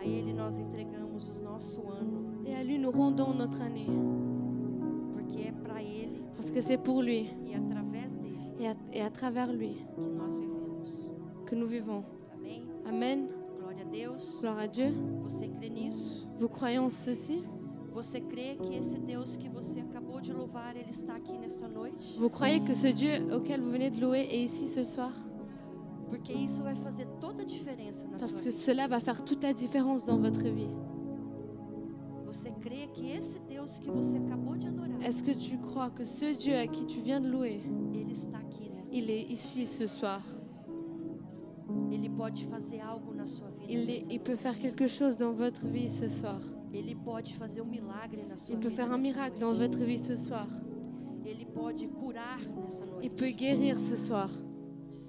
Ele nós entregamos o nosso ano, Et à lui, nous rendons notre année. porque é para Ele Parce que c'est pour lui e através dele et à travers lui que nós vivemos. que nous vivons. Amém? Amen. Glória a Deus. Gloire à Dieu. Você crê nisso? Vous croyez en ceci? Você crê que esse Deus que você acabou de louvar, Ele está aqui nesta noite? Vous croyez que ce Dieu auquel vous venez de louer est ici ce soir? Porque isso vai fazer toda a diferença na Parce sua que vida. cela va faire toute la différence dans votre vie. Você crê que esse Deus que você acabou de adorar, Est-ce que tu crois que ce Dieu à qui tu viens de louer, Ele está aqui nesta il est ici ce soir? Ele pode fazer algo na sua vida. nessa Il peut noite. faire quelque chose dans votre vie ce soir. Ele pode fazer milagre na sua Il peut vida. faire un nessa miracle dans noite. votre vie ce soir. Ele pode curar nessa noite. Il peut guérir ce soir.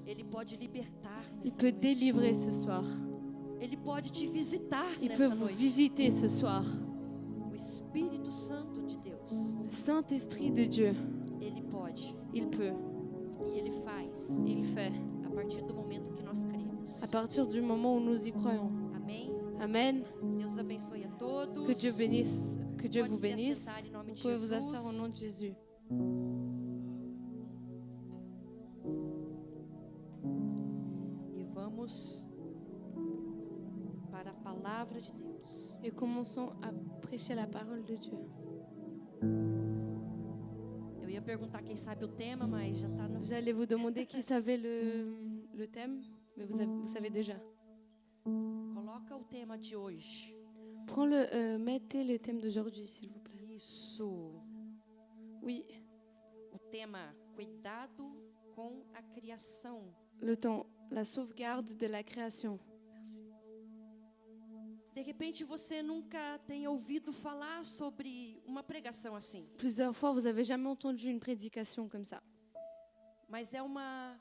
Ele pode libertar Il nessa peut noite. délivrer ce soir. Ele pode te visitar Il nessa peut vous noite. visiter ce soir. O Espírito Santo de Deus, Le Saint-Esprit de Dieu, Ele pode il peut, e Ele faz il fait. a partir do momento que nós cremos. À partir du moment où nous y croyons. Amém? Amen. Deus abençoe a todos. Que Dieu bénisse, que Dieu Pode vous se bénisse. assentar em nome Vous de pouvez vous Jesus. asseoir au nom de Jésus. E vamos para a palavra de Deus. Et commençons à prêcher la parole de Dieu. Eu ia perguntar quem sabe o tema, mas já está no... J'allais vous demander qui savait le thème, mais vous savez déjà. Coloca o tema de hoje. Mettez le thème d'aujourd'hui, s'il vous plaît. Isso. Oui, O tema cuidado com a criação. le temps, la sauvegarde de la création. De repente você nunca tem ouvido falar sobre uma pregação assim, Plusieurs fois, vous avez jamais entendu une prédication comme ça. mas é uma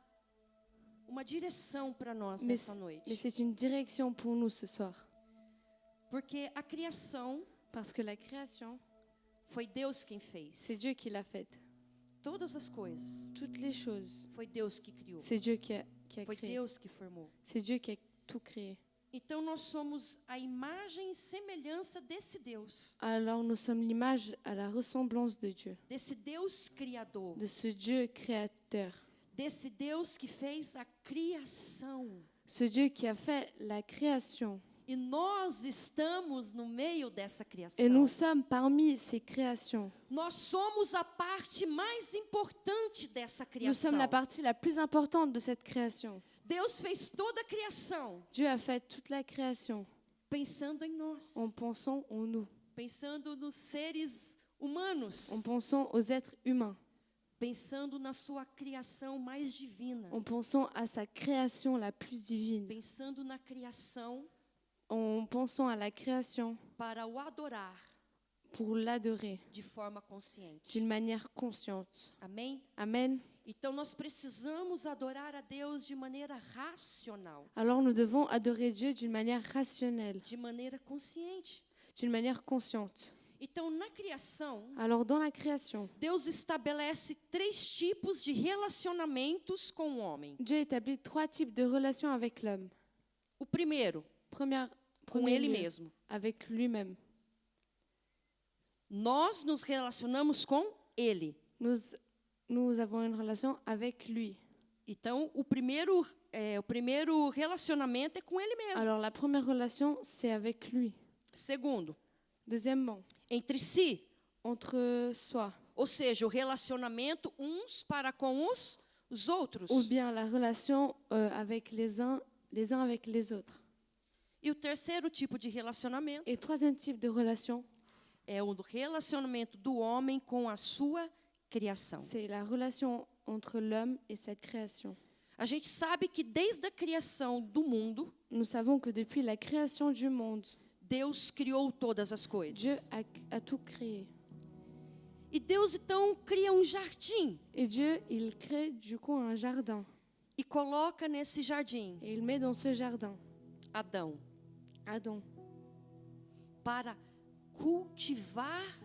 direção para nós Mais nessa mais noite. c'est une direction pour nous ce soir. Porque a criação Parce que la création, foi Deus quem fez. c'est Dieu qui l'a faite. Todas as coisas Toutes les choses, foi Deus que criou. c'est Dieu qui a Foi créé. Deus que formou. C'est Dieu qui a tout créé. Então nós somos a imagem e semelhança desse Deus, Alors nous sommes l'image à la ressemblance de Dieu, desse Deus criador, de ce Dieu créateur, desse Deus que fez a criação. ce Dieu qui a fait la création. E nós estamos no meio dessa criação. Et nous sommes parmi ces créations. Nós somos a parte mais importante dessa Nous criação. sommes la partie la plus importante de cette création. Deus fez toda a criação Dieu a fait toute la création pensando em nós, en pensant en nous, pensando nos seres humanos, en pensant aux êtres humains, pensando na sua criação mais divina, en pensant à sa création la plus divine, pensando na criação en pensant à la création para o adorar pour l'adorer de forma consciente. d'une manière consciente. Amém? Amen. Então nós precisamos adorar a Deus de maneira racional, Alors nous devons adorer Dieu d'une manière rationnelle, de maneira consciente. d'une manière consciente. Então na criação, Alors dans la création, Deus estabelece 3 tipos de relacionamentos com o homem. Dieu établit 3 types de relations avec l'homme. O primeiro, Premier Ele lieu, mesmo. avec lui-même. Nós nos relacionamos com Ele. Nous avons une relation avec lui. Então o primeiro relacionamento é com Ele mesmo. Alors la première relation, c'est avec lui. Segundo, Deuxièmement, entre si, entre soi. ou seja, o relacionamento uns para com os outros. Ou bien la relation avec les uns avec les autres. E o terceiro tipo de relacionamento Et troisième type de relation, é o relacionamento do homem com a sua criação. c'est la relation entre l'homme et sa création. A gente sabe que desde a criação do mundo, Nous savons que depuis la création du monde, Deus criou todas as Dieu coisas. a tout créé. E Deus então cria um jardim Et Dieu, il crée du coup un jardin. e coloca nesse jardim Et il met dans ce jardin Adão Adam para cultivar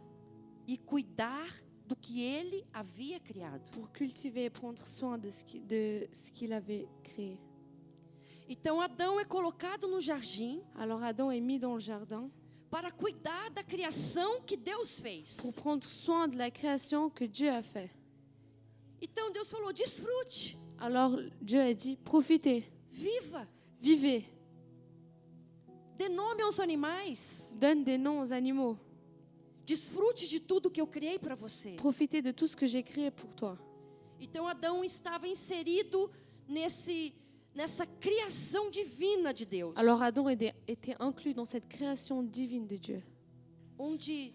e cuidar do que ele havia criado. pour cultiver et prendre soin de ce qu'il avait créé. Então Adão é colocado no jardim Alors Adam est mis dans le jardin para cuidar da criação que Deus fez. pour prendre soin de la création que Dieu a fait. Então Deus falou: desfrute, Alors Dieu a dit, profitez, viva, vivez, dê nome aos animais, donne des noms aux animaux, desfrute de tudo que eu criei para você. profitez de tout ce que j'ai créé pour toi. Então Adão estava inserido nessa criação divina de Deus, Alors Adam était inclus dans cette création divine de Dieu, onde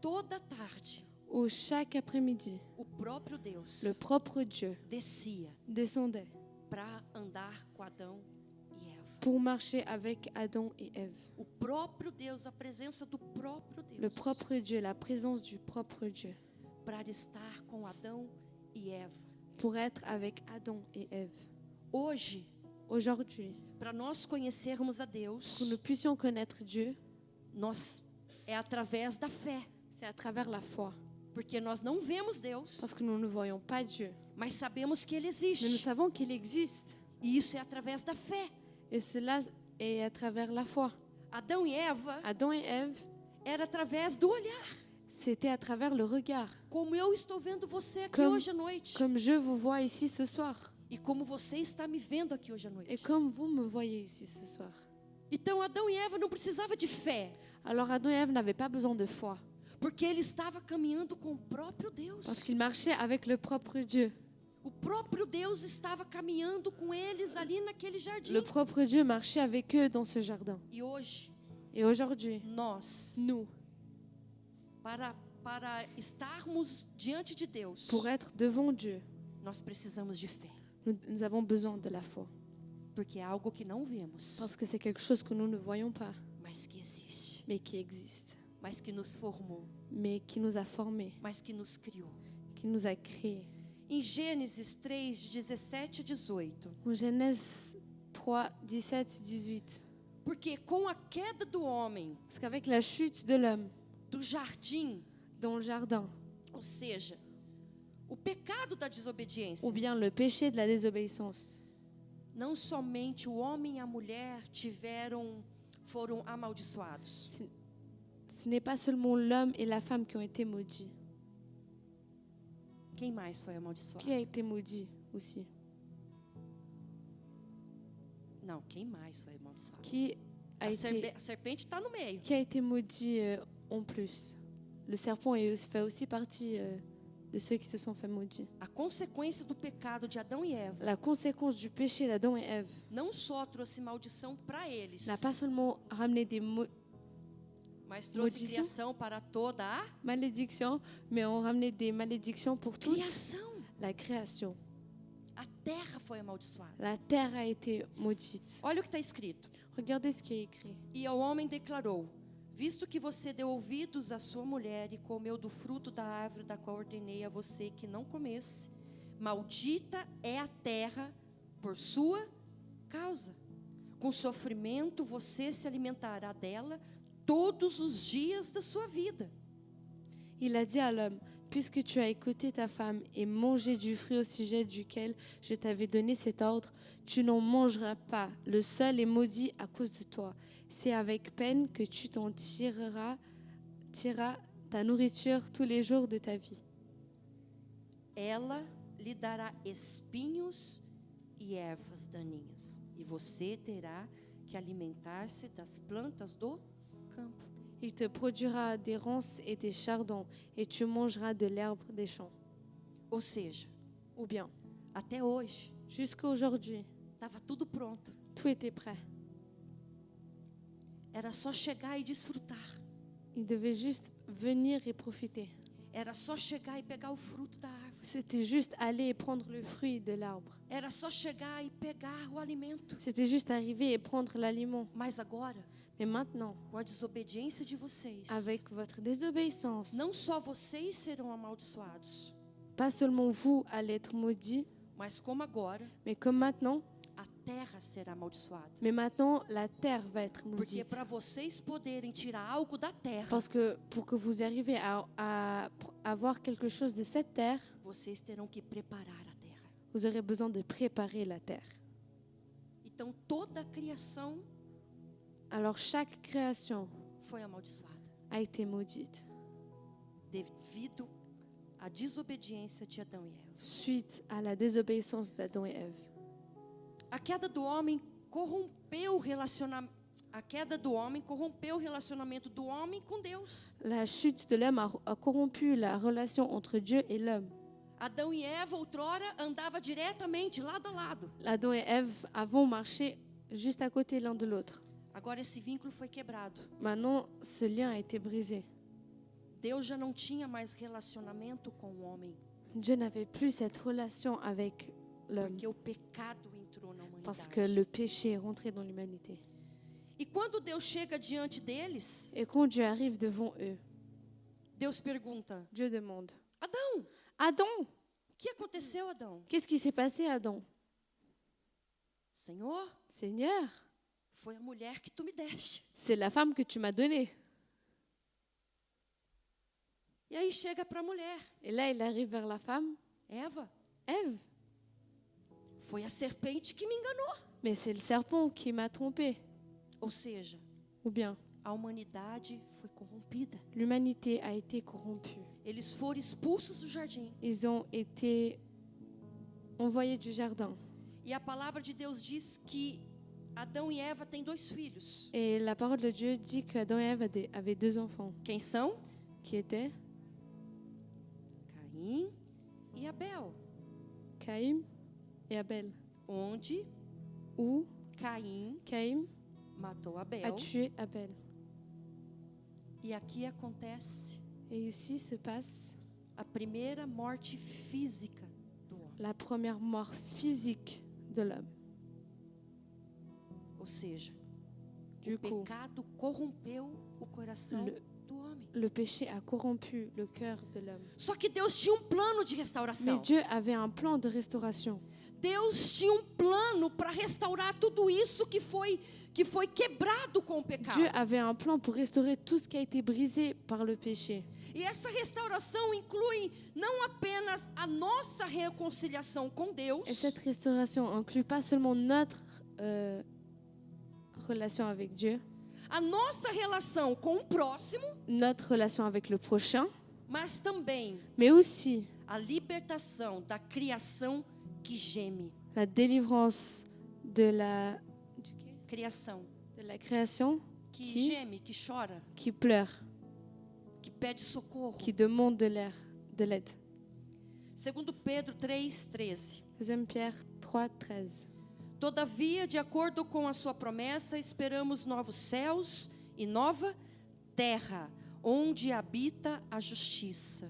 toda tarde où chaque après-midi, o próprio Deus le propre Dieu descia descendait para andar com Adão e Eva. pour marcher avec Adam et Ève. O próprio Deus, a presença do próprio Le Deus, propre Dieu, la présence du propre Dieu, para estar com Adão e Eva. pour être avec Adam et Ève. Hoje, Aujourd'hui, para nós conhecermos a que Deus, nous puissions connaître Dieu, é através da fé, c'est à travers la foi. porque nós não vemos Deus, Parce que nous ne voyons pas Dieu, mas sabemos que Ele mais nous existe. savons qu'il existe. E isso é através da fé. Et cela est à travers la foi. Adão e Eva Adam et Ève, era através do olhar. c'était à travers le regard. Como eu estou vendo você aqui Comme- hoje à noite. Comme je vous vois ici ce soir. E como você está me vendo aqui hoje à Et noite. comme vous me voyez ici ce soir. Então Adão e Eva não precisavam de fé, Alors Adam et Ève n'avaient pas besoin de foi. porque ele estava caminhando com o próprio Deus. Parce qu'ils marchaient avec le propre Dieu. O próprio Deus estava caminhando com eles ali naquele jardim. Le propre Dieu marchait avec eux dans ce jardin. E hoje, Et aujourd'hui, nós, nous, para estarmos diante de Deus, pour être devant Dieu, nós precisamos de fé, nous avons besoin de la foi. porque é algo que não vemos, Parce que c'est quelque chose que nous ne voyons pas, mas que existe, mais qui existe, mas que nos formou, mais qui nous a formés, mas que nos criou. qui nous a créés. Em Gênesis 3, 17 a 18, En Genèse 3, 17, 18. porque com a queda do homem Parce qu'avec la chute de l'homme do jardim, dans le jardin, ou seja, o pecado da desobediência, ou bien le péché de la désobéissance, não somente o homem e a mulher foram amaldiçoados, ce n'est pas seulement l'homme et la femme qui ont été maudits. quem mais foi amaldiçoado? Qui a été maudit aussi? Não, quem mais foi amaldiçoado? Qui a été, A serpente está no meio. qui a été maudit en plus? Le serpent fait aussi partie de ceux qui se sont fait maudits. A consequência do pecado de Adão e Eva La conséquence du péché d'Adam et Ève não só trouxe maldição para eles, n'a pas seulement ramené des mas trouxe maldição? criação para toda a malédictions, mais ont ramené des malédictions pour toute criação. la création. A terra foi amaldiçoada. La terre a été maudite. Olha o que está escrito. Regardez ce qui est écrit. E ao homem declarou: visto que você deu ouvidos à sua mulher e comeu do fruto da árvore da qual ordenei a você que não comesse, maldita é a terra por sua causa. Com sofrimento você se alimentará dela todos os dias da sua vida. Il a dit à l'homme, puisque tu as écouté ta femme et mangé du fruit au sujet duquel je t'avais donné cet ordre, tu n'en mangeras pas. Le sol est maudit à cause de toi. C'est avec peine que tu t'en tireras ta nourriture tous les jours de ta vie. Ela lhe dará espinhos e ervas daninhas, e você terá que alimentar-se das plantas do campo. Il te produira des ronces et des chardons, et tu mangeras de l'herbe des champs. Ou seja, Ou bien, até hoje jusqu'à aujourd'hui, estava tudo pronto. tout était prêt. Era só chegar e desfrutar. Il devait juste venir et profiter. Era só chegar e pegar o fruto da árvore. C'était juste aller et prendre le fruit de l'arbre. Era só chegar e pegar o alimento. C'était juste arriver et prendre l'aliment. Mas agora, Mais maintenant, com a desobediência de vocês, avec votre désobéissance, não só vocês serão amaldiçoados, pas seulement vous allez être maudits, mas como agora, mais comme maintenant, a terra será amaldiçoada. mais maintenant la terre va être Porque maudite. para vocês poderem tirar algo da terra, Parce que pour que vous arriviez à avoir quelque chose de cette terre, vocês terão que preparar a terra. vous aurez besoin de préparer la terre. Então toda a criação Alors chaque création foi amaldiçoada a été maudite devido à desobediência de Adão e Eva. suite à la désobéissance d'Adam et Ève. A queda do homem corrompeu o relacionamento. A queda do homem corrompeu o relacionamento do homem com Deus. La chute de l'homme a corrompu la relation entre Dieu et l'homme. Adão e Eva outrora andava diretamente lado a lado. Adam et Ève avons marché juste à côté l'un de l'autre. Agora esse vínculo foi quebrado. Maintenant, ce lien a été brisé. Deus já não tinha mais relacionamento com o homem, Dieu n'avait plus cette relation avec l'homme porque o pecado entrou na parce que humanidade. le péché est rentré dans l'humanité. E quando Deus chega diante deles, Et quand Dieu arrive devant eux, Deus pergunta: Dieu demande, Adão, Adam, o que aconteceu, Adão? qu'est-ce qui s'est passé, Adam? Senhor, Seigneur, foi a mulher que tu me deste. c'est la femme que tu m'as donnée. E aí chega para a mulher: Et là, il arrive vers la femme, Eva, Ève, foi a serpente que me enganou. mais c'est le serpent qui m'a trompée. Ou seja, Ou bien, a humanidade foi corrompida. l'humanité a été corrompue. Eles foram expulsos do jardim. Ils ont été envoyés du jardin. E a palavra de Deus diz que Adão e Eva têm 2 filhos. Et la parole de Dieu dit qu'Adam et Ève avaient 2 enfants, Quem são? qui étaient Caim e Abel. Caïn et Abel. Onde Où Caim Caïn matou a Abel. tué Abel. E aqui acontece Et ici se passe a primeira morte física do homem. la première mort physique de l'homme. Ou seja, Du o coup, pecado corrompeu o coração do homem. le péché a corrompu le cœur de l'homme. Só que Deus tinha um plano de restauração. Mais Dieu avait un plan de restauration. Deus tinha um plano para restaurar tudo isso que foi quebrado com o pecado. Dieu avait un plan pour restaurer tout ce qui a été brisé par le péché. E essa restauração inclui não apenas a nossa reconciliação com Et Deus, cette restauration inclut pas seulement notre relation avec Dieu, a nossa relação com o próximo, notre relation avec le prochain, mas também mais aussi a libertação da criação que geme. la délivrance de la Criação création que Qui? geme, que chora, qui pleure, que pede socorro. qui demande de l'aide. Segundo Pedro 3:13. 2 Pierre 3:13. Todavia, de acordo com a sua promessa, esperamos novos céus e nova terra, onde habita a justiça.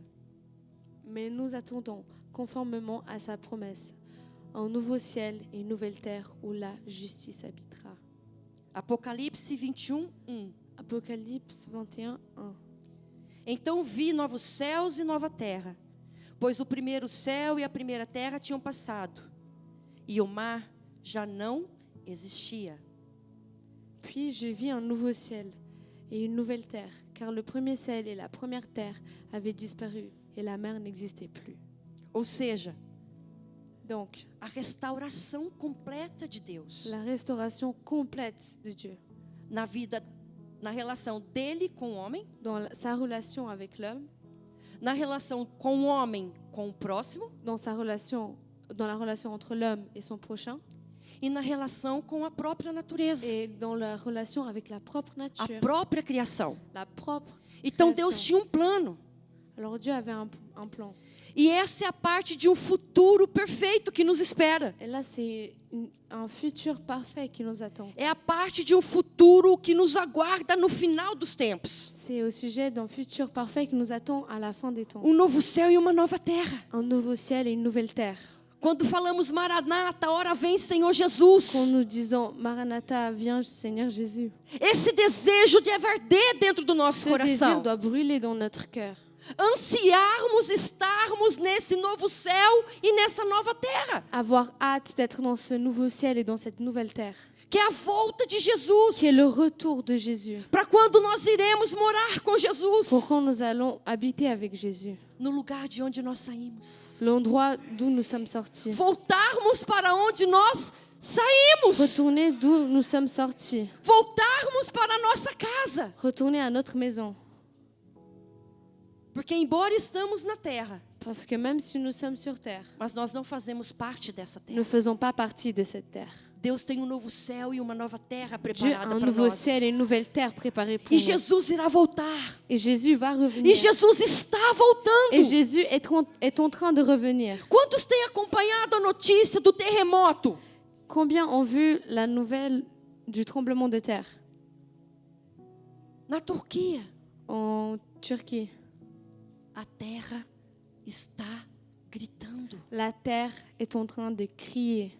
Mais nous attendons, conformément à sa promesse, un nouveau ciel et une nouvelle terre où la justice habitera. Apocalipse 21:1. Apocalypse 21:1. Então vi novos céus e nova terra, pois o primeiro céu e a primeira terra tinham passado, e o mar já não existia. Puis je vis un nouveau ciel et une nouvelle terre, car le premier ciel et la première terre avaient disparu et la mer n'existait plus. Ou seja, Donc, a restauração completa de Deus la restauration complète de Dieu na vida, na relação dele com o homem, dans sa relation avec l'homme, na relação com o homem com o próximo dans la relation entre l'homme et son prochain, e na relação com a própria natureza, et dans la relation avec la propre a nature, própria criação. la propre Então création. Deus tinha um plano. Alors Dieu avait un plan. E essa é a parte de um futuro perfeito que nos espera. Et là, c'est un futur parfait qui nous attend. É a parte de um futuro que nos aguarda no final dos tempos. C'est au sujet d'un futur parfait qui nous attend à la fin des temps. Um novo céu e uma nova terra. Un nouveau ciel et une nouvelle terre. Quando falamos Maranata, ora vem Senhor Quand Jesus. nous disons Maranatha, viens Seigneur Jésus, Esse desejo deve arder dentro do nosso ce désir coração. doit brûler dans notre cœur. Ansiarmos estarmos nesse novo céu e nessa nova terra. Avoir hâte d'être dans ce nouveau ciel et dans cette nouvelle terre, Que é a volta de Jesus. qui est le retour de Jésus. Para quando nós iremos morar com Jesus. Pour quand nous allons habiter avec Jésus, No lugar de onde nós saímos. l'endroit d'où nous sommes sortis. Voltarmos para onde nós saímos, Retourner d'où nous sommes sortis. voltarmos para a nossa casa. Retourner à notre maison. Porque embora estamos na terra, Parce que même si nous sommes sur terre, mas nós não fazemos parte dessa nous ne terra. faisons pas partie de cette terre. Deus tem um novo céu e uma nova terra Dieu a preparada un para nouveau nós. ciel et une nouvelle terre préparée pour E nous. Jesus irá voltar. Et Jésus va E revenir. Jesus está Et voltando. Jésus est en train de revenir. Quantos têm acompanhado a notícia do terremoto? Combien ont vu la nouvelle du tremblement de terre Na Turquia, en Turquie? a terra está gritando. La terre est en train de crier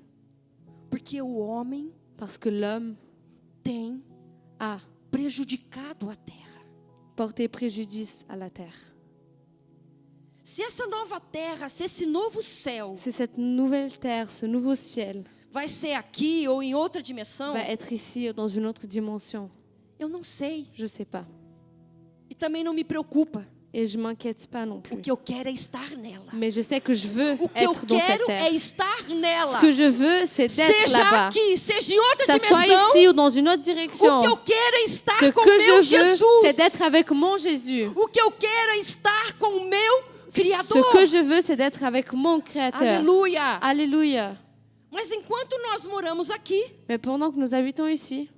Porque o homem parce que l'homme tem a prejudicado a terra. porté préjudice à la terre. Se essa nova terra, se esse novo céu C'est cette nouvelle terre, ce nouveau ciel vai ser aqui ou em outra dimensão, va être ici dans une autre dimension. eu não sei. Je ne sais pas. E também não me preocupa. Et je ne m'inquiète pas non O plus. que eu quero é estar nela. Mais je sais que je veux O que eu être dans cette quero terre. é estar nela. Ce que je veux, c'est d'être Seja là-bas. aqui, seja em outra Que ça soit dimensão. ici ou dans une autre O direction. que eu quero é estar Ce com que meu je veux, Jesus. c'est d'être avec mon Jésus. O que eu quero é estar com o meu Ce Criador. que je veux, c'est d'être avec mon Créateur. Aleluia. Alléluia. Mas enquanto nós moramos aqui, Mais pendant que nous habitons ici,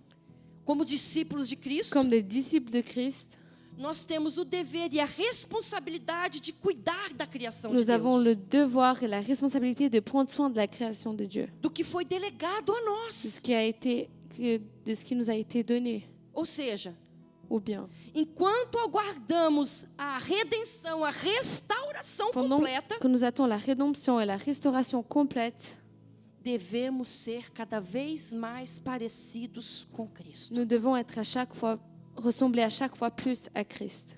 como discípulos de Cristo, comme des disciples de Christ, nós temos o dever e a responsabilidade de cuidar da criação de nous avons Deus, le devoir et la responsabilité de prendre soin de la création de Dieu, do que foi delegado a de nós. ce qui nous a été donné. Ou seja, Ou bien, enquanto aguardamos a redenção, a restauração pendant completa, que nous attendons la rédemption et la restauration complète, devemos ser cada vez mais parecidos com Cristo. nous devons être ressembler à chaque fois plus à Christ.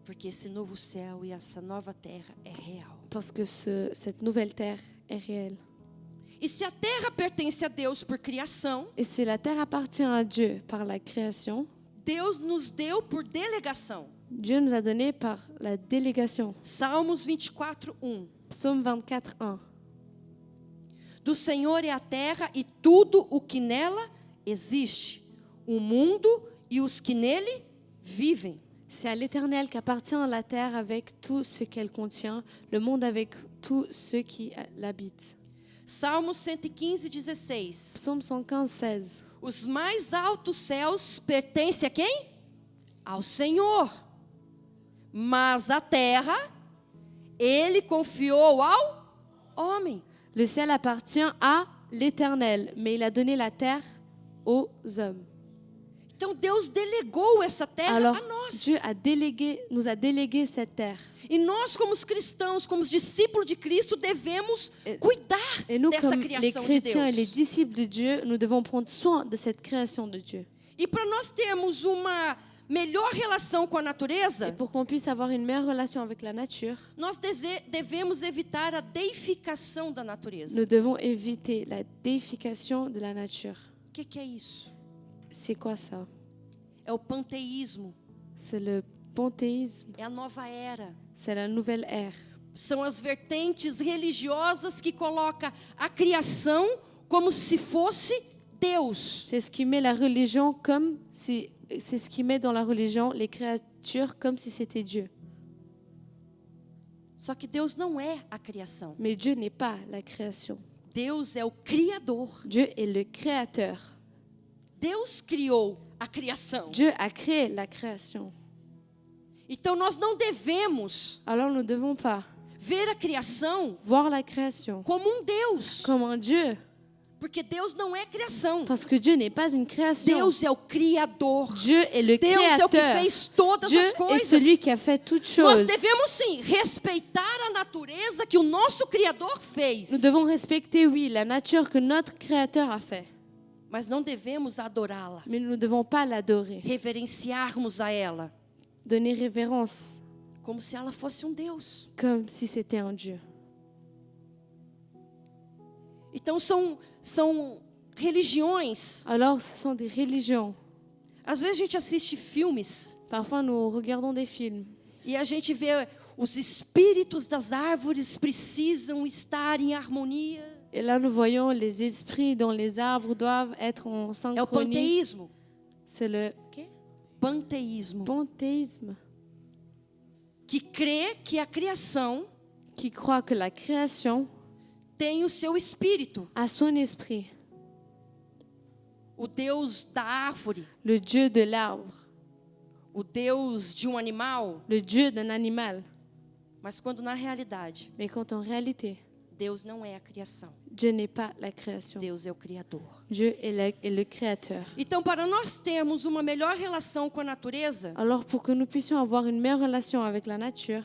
Porque esse novo céu e essa nova terra é real. Parce que cette nouvelle terre est réelle. E se a terra pertence a Deus por criação, Et si la terre appartient à Dieu par la création, Deus nos deu por delegação. Dieu nous a donné par la délégation. Salmos 24, 1. Psaume 24, 1. Do Senhor é a terra e tudo o que nela existe, o mundo e os que nele vivem. C'est à l'Éternel qu'appartient la terre avec tout ce qu'elle contient, le monde avec tous ceux qui l'habitent. Salmos 115, 16. Psaume 115, 16. Os mais altos céus pertencem a quem? Ao Senhor. Mas a terra, Ele confiou ao homem. Le ciel appartient à l'Éternel, mais il a donné la terre aux hommes. Então Deus delegou essa terra Alors, a nós. Dieu nous a délégué cette terre. E nós, como os cristãos, como os discípulos de Cristo, devemos cuidar Et nous, dessa comme les criação de chrétiens et les Deus. disciples de Dieu, nous devons prendre soin de cette création de Dieu. E para nós termos uma melhor relação com a Et natureza, pour qu'on puisse avoir une meilleure relation avec la nature, nós devemos evitar a deificação da natureza. nous devons éviter la déification de la nature. O que é isso? C'est quoi ça? É o panteísmo, C'est le panthéisme, é a nova era. c'est la nouvelle ère. São as vertentes religiosas que colocam a criação como se fosse Deus. C'est ce qui met la religion comme si, c'est ce qui met dans la religion les créatures comme si c'était Dieu. Só que Deus não é a criação. Mais Dieu n'est pas la création. Deus é o Criador. Dieu est le créateur. Deus criou a criação. Dieu a créé la création. Então nós não devemos Alors nous ne devons pas ver a criação voir la création como um Deus, comme un Dieu, porque Deus não é criação. parce que Dieu n'est pas une création. Deus é o Criador. Dieu est le Deus é o que créateur. fez todas Dieu as est coisas. celui qui a fait toutes Nós choses. devemos sim respeitar a natureza que o nosso Criador fez, Nous devons respecter, oui, la nature que notre créateur a fait. mas não devemos adorá-la, Mais nous ne devons pas l'adorer, reverenciarmos a ela donner révérence como se ela fosse um Deus. comme si c'était un Dieu. Então são religiões. Alors, ce sont des religions. Às vezes a gente assiste filmes Parfois, nous regardons des films e a gente vê os espíritos das árvores precisam estar em harmonia. Et là, nous voyons les esprits dont les arbres doivent être en É o synchronie. panteísmo. C'est le Panteísmo. panthéisme Que crê que a criação qui croit que la création tem o seu espírito. a son esprit. O Deus da árvore, Le Dieu de l'arbre, o Deus de um animal. le Dieu d'un animal. Mas quando na realidade, Mais quand en réalité, Deus não é a criação. Dieu n'est pas la création. Deus é o Criador. Dieu est le créateur. Então, para nós termos uma melhor relação com a natureza, Alors pour que nous puissions avoir une meilleure relation avec la nature,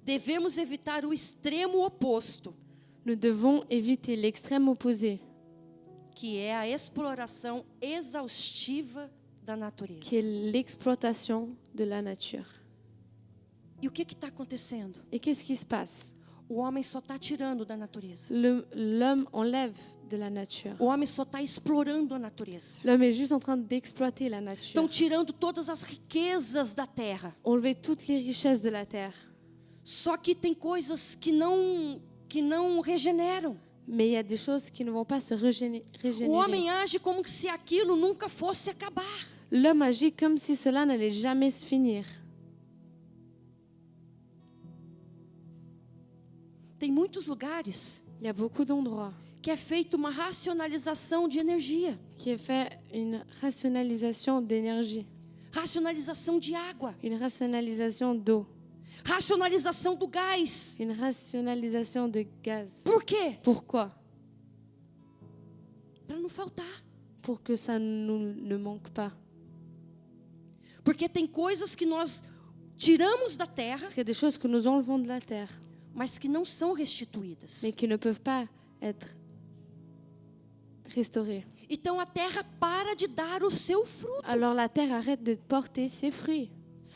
devemos evitar o extremo oposto, nous devons éviter l'extrême opposé, que é a exploração exaustiva da natureza. qui est l'exploitation de la nature. E o que está acontecendo? Et qu'est-ce qui se passe? O homem só está tirando da natureza. L'homme enlève de la nature. O homem só está explorando a natureza. L'homme est juste en train d'exploiter la nature. Estão tirando todas as riquezas da terra. Enlever toutes les richesses de la terre. Só que tem coisas que não regeneram. Mais il y a des choses qui ne vont pas se O régénérer. homem age como se aquilo nunca fosse acabar. L'homme agit comme si cela n'allait jamais se finir. Tem muitos lugares Il y a beaucoup d'endroits que é feita uma racionalização de energia, qui est fait une rationalisation d'énergie, racionalização de água, une rationalisation d'eau, racionalização do gás. une rationalisation de gaz. Por quê? Pourquoi? Para não faltar. Pour que ça ne manque pas. Porque tem coisas que nós tiramos da terra, Parce qu'il y a des choses que nous enlevons de la terre, mas que não são restituídas. mais qui ne peuvent pas être restaurées. Então a terra para de dar o seu fruto. Alors la terre arrête de porter ses fruits.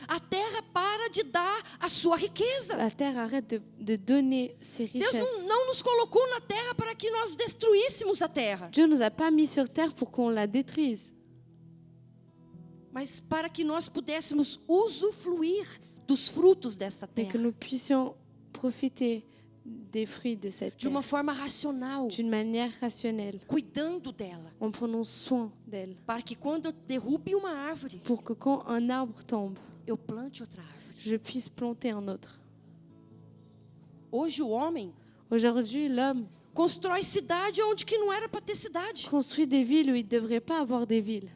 A terra para de dar a sua riqueza. La terre arrête de donner ses Deus richesses. não nos colocou na terra para que nós destruíssemos a terra, Dieu ne nous a pas mis sur terre pour qu'on la détruise, mas para que nós pudéssemos usufruir dos frutos dessa mais que terra nous puissions profiter des fruits de cette de uma terre forma racional, d'une manière rationnelle, cuidando dela, en prenant soin d'elle, para que quando eu derrube uma árvore, pour que quand un arbre tombe, eu plante outra árvore. je puisse planter un autre. Hoje o homem Aujourd'hui, l'homme constrói cidade onde que não era para ter cidade. construit des villes où il ne devrait pas avoir des villes.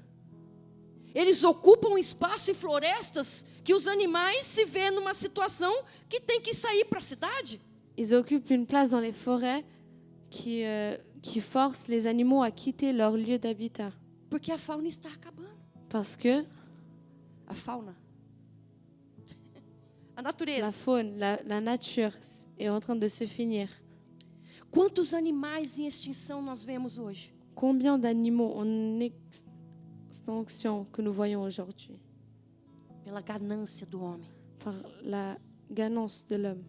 Eles ocupam espaço e florestas que os animais se vêem numa situação que tem que sair para a cidade. Ils occupent une place dans les forêts qui forcent les animaux à quitter leur lieu d'habitat. Porque a fauna está acabando. Parce que A fauna. A la natureza. faune, la nature est en train de se finir. Quantos animais em extinção nós vemos hoje? Combien d'animaux en extinction que nous voyons aujourd'hui Pela ganância do homem. par la ganance de l'homme.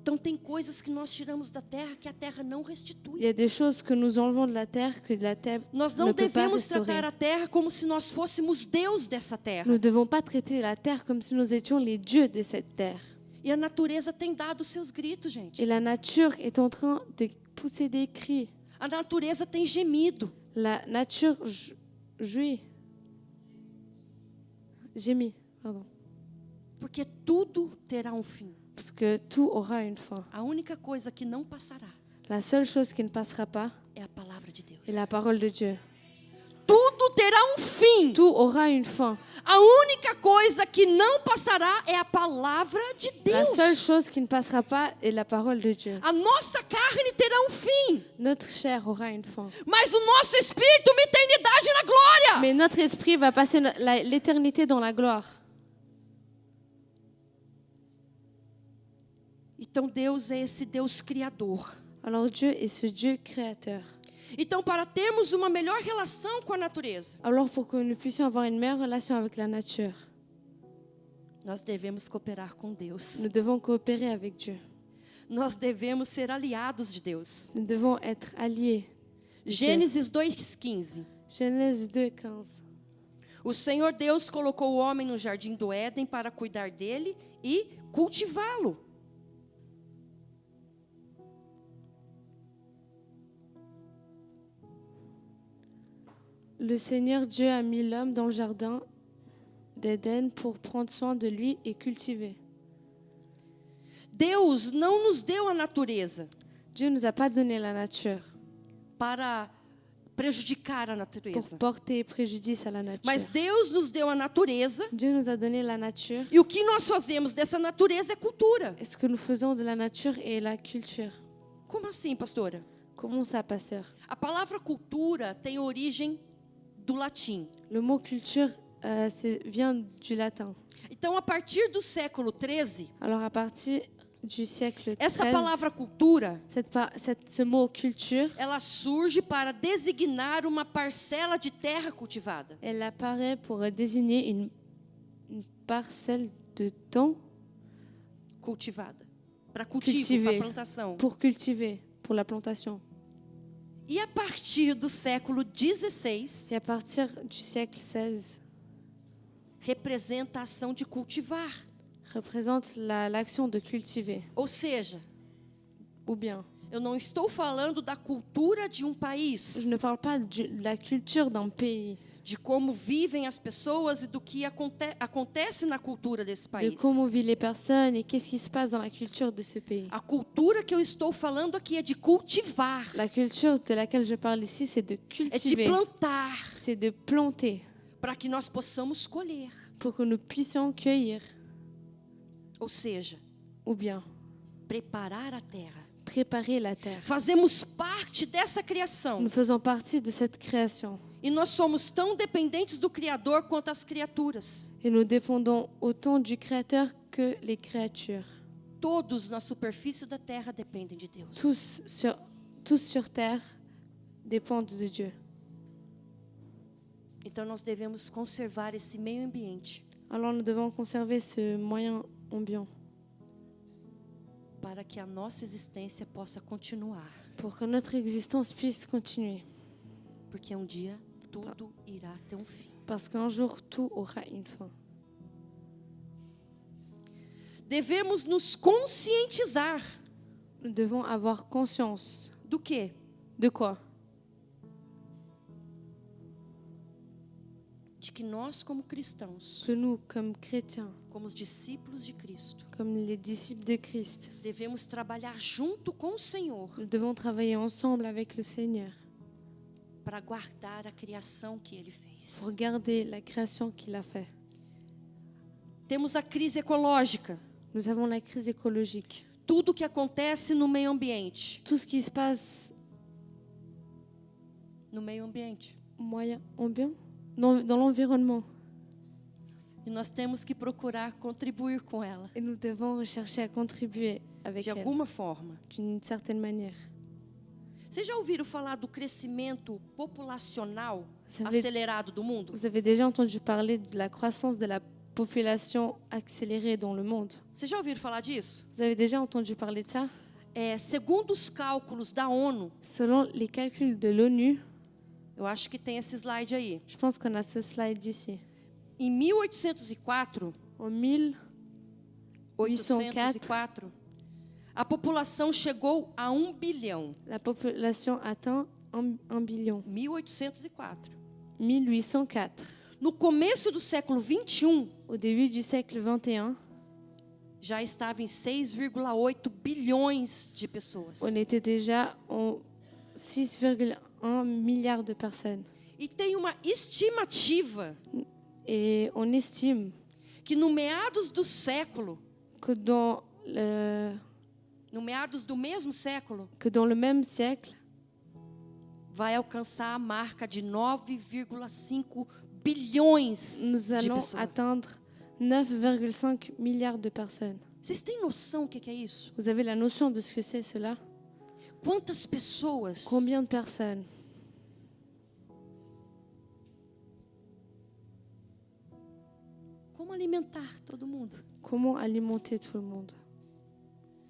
Então tem coisas que nós tiramos da terra que a terra não Il restitui. y a des choses que nous enlevons de la terre que la terre Nós ne não peut pas devemos tratar restaurer. a terra como se nós fôssemos Deus dessa terra. Nous ne devons pas traiter la terre comme si nous étions les dieux de cette terre. E a natureza tem dado seus gritos, gente. Et la nature est en train de pousser des cris. A natureza tem gemido. La nature jouit. Gémit, pardon. Porque tudo terá um fim. Parce que tout aura une fin. A única coisa que não passará La seule chose qui ne passera pas é a palavra de Deus. est la parole de Dieu. Tudo terá um fim. Tout aura une fin. A única coisa que não passará é a palavra de La Deus. seule chose qui ne passera pas est la parole de Dieu. A nossa carne terá um fim, Notre chair aura une fin. mas o nosso espírito uma eternidade na glória. Mais notre esprit va passer l'éternité dans la gloire. Então Deus é esse Deus criador. Alors Dieu est ce Dieu créateur. Então, para termos uma melhor relação com a natureza, Alors pour que nous puissions avoir une meilleure relation avec la nature, nós devemos cooperar com Deus. nous devons coopérer avec Dieu. Nós devemos ser aliados de Deus. Nous devons être alliés. Gênesis 2:15. Genèse 2:15. O Senhor Deus colocou o homem no jardim do Éden para cuidar dele e cultivá-lo. Le Seigneur Dieu a mis l'homme dans le jardin d'Éden pour prendre soin de lui et cultiver. Deus não nos deu a natureza Dieu ne nous a pas donné la nature para prejudicar a pour natureza. porter préjudice à la nature. Mas Deus nos deu a natureza Dieu nous a donné la nature. e o que nós fazemos dessa natureza é cultura. Et ce que nous faisons de la nature est la culture. Como assim, pastora? Comment ça, pasteur? A palavra cultura tem origem do latim. Le mot culture vient du latin. Então, a partir do século XIII, Alors à partir du siècle essa XIII, palavra cultura, ce mot culture, ela surge para designar uma parcela de terra cultivada. elle apparaît pour désigner une parcelle de temps Cultivada. Para cultivo, Cultiver. para plantação. pour cultiver, pour la plantation. E a partir do século XVI, Et à partir du siècle XVI, representa a ação de cultivar. représente l'action de cultiver. Ou seja, Ou bien, eu não estou falando da cultura de um je país, ne parle pas de la culture d'un pays, de como vivem as pessoas e do que acontece na cultura desse de país. comment vivent les personnes et qu'est-ce qui se passe dans la culture de ce pays. A cultura que eu estou falando aqui é de cultivar, La culture de laquelle je parle ici, c'est de é de cultiver, plantar, c'est de planter para que nós possamos colher. pour que nous puissions cueillir, Ou seja, ou bien preparar a terra. préparer la terre. Fazemos parte dessa criação. Nous faisons partie de cette création E nós somos tão dependentes do Criador quanto as criaturas. et nous dépendons autant du Créateur que les créatures. Todos na superfície da terra dependem de Deus. Tous sur terre dépendent de Dieu. Então nós devemos conservar esse meio ambiente Alors nous devons conserver ce moyen ambiant para que a nossa existência possa continuar. pour que notre existence puisse continuer. Porque um dia tudo irá ter um fim. Parce qu'un jour, tout aura une fin. Devemos nos conscientizar Nous devons avoir conscience. do quê? De quoi? De que nós, como cristãos, Que nous, comme chrétiens, como os discípulos de Cristo, comme les disciples de Christ, devemos trabalhar junto com o Senhor nous devons travailler ensemble avec le Seigneur para guardar a criação que Ele fez. pour garder la création qu'il a faite. Temos a crise ecológica. Nous avons la crise écologique. Tudo que acontece no meio ambiente. Tout ce qui se passe No meio ambiente. moyen ambiant dans l'environnement. E nós temos que procurar contribuir com ela, Et nous devons rechercher à contribuer avec de elle alguma forma. d'une certaine manière. Vocês já ouviram falar do crescimento populacional Você vê- acelerado do mundo? Vous avez déjà entendu parler de la croissance de la population accélérée dans le monde. Vocês já ouviram falar disso? Vous avez déjà entendu parler de ça? Segundo os cálculos da ONU, Selon les calculs de l'ONU, eu acho que tem esse slide aí. je pense qu'on a ce slide ici. Em 1804, En 804, a população chegou a 1 bilhão. la population atteint 1 billion. 1804. 1804. No começo do século 21, Au début du siècle 21, já estava em 6,8 bilhões de pessoas. on était déjà en 6,1 milliards de personnes. E tem uma estimativa Et on estime que no meados do século, que no meados do mesmo século, dans le même siècle, vai alcançar a marca de 9,5 bilhões nous de allons pessoas. atteindre 9,5 milliards de personnes. Vocês têm noção o que é isso? Vous avez la notion de ce que c'est cela? Quantas pessoas? Combien de personnes? Como alimentar todo mundo? Comment alimenter tout le monde?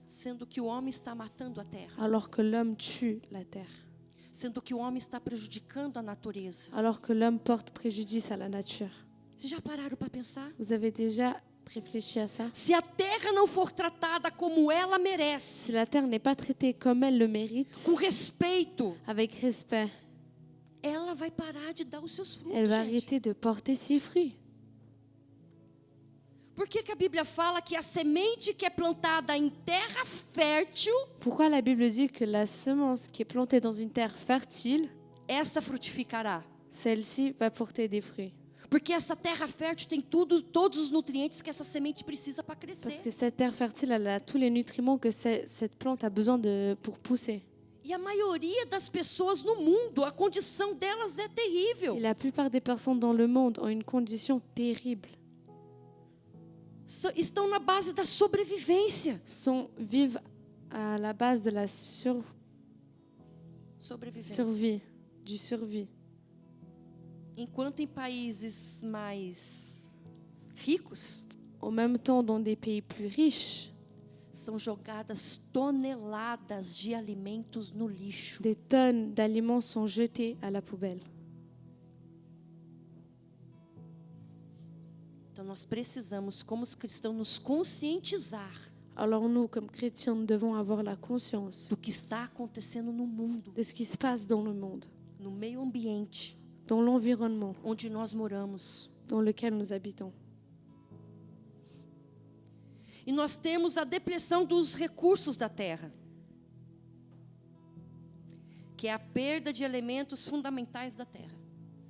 Sendo que o homem está matando a terra, Alors que l'homme tue la terre. sendo que o homem está prejudicando a natureza. Alors que l'homme porte préjudice à la nature. Vocês já pararam para pensar? Vous avez déjà réfléchi à ça? Se a terra não for tratada como ela merece, Si la terre n'est pas traitée comme elle le mérite, com respeito, avec respect, ela vai parar de dar os seus frutos, elle va gente. arrêter de porter ses fruits. Por que que a Bíblia fala que a semente que é plantada em terra fértil, Pourquoi la Bible dit que la semence qui est plantée dans une terre fertile, essa frutificará? celle-ci va porter des fruits? Porque essa terra fértil tem todos os nutrientes que essa semente precisa para Parce crescer. que cette terre fertile, elle a tous les nutriments que cette plante a besoin pour pousser. E a maioria das pessoas no mundo, a condição delas é terrível. Et la plupart des personnes dans le monde ont une condition terrible. Estão na base da sobrevivência. Vivent à la base de la Sobrevivência. survie. Enquanto em países mais ricos, En même temps, dans des pays plus riches, são jogadas toneladas de alimentos no lixo. des tonnes d'aliments sont jetés à la poubelle. Então nós precisamos, como os cristãos, nos conscientizar Alors nous, comme chrétiens, nous devons avoir la conscience do que está acontecendo no mundo, de ce qui se passe dans le monde, no meio ambiente dans l'environnement onde nós moramos. dans lequel nous habitons. E nós temos a depleção dos recursos da terra, que é a perda de elementos fundamentais da terra.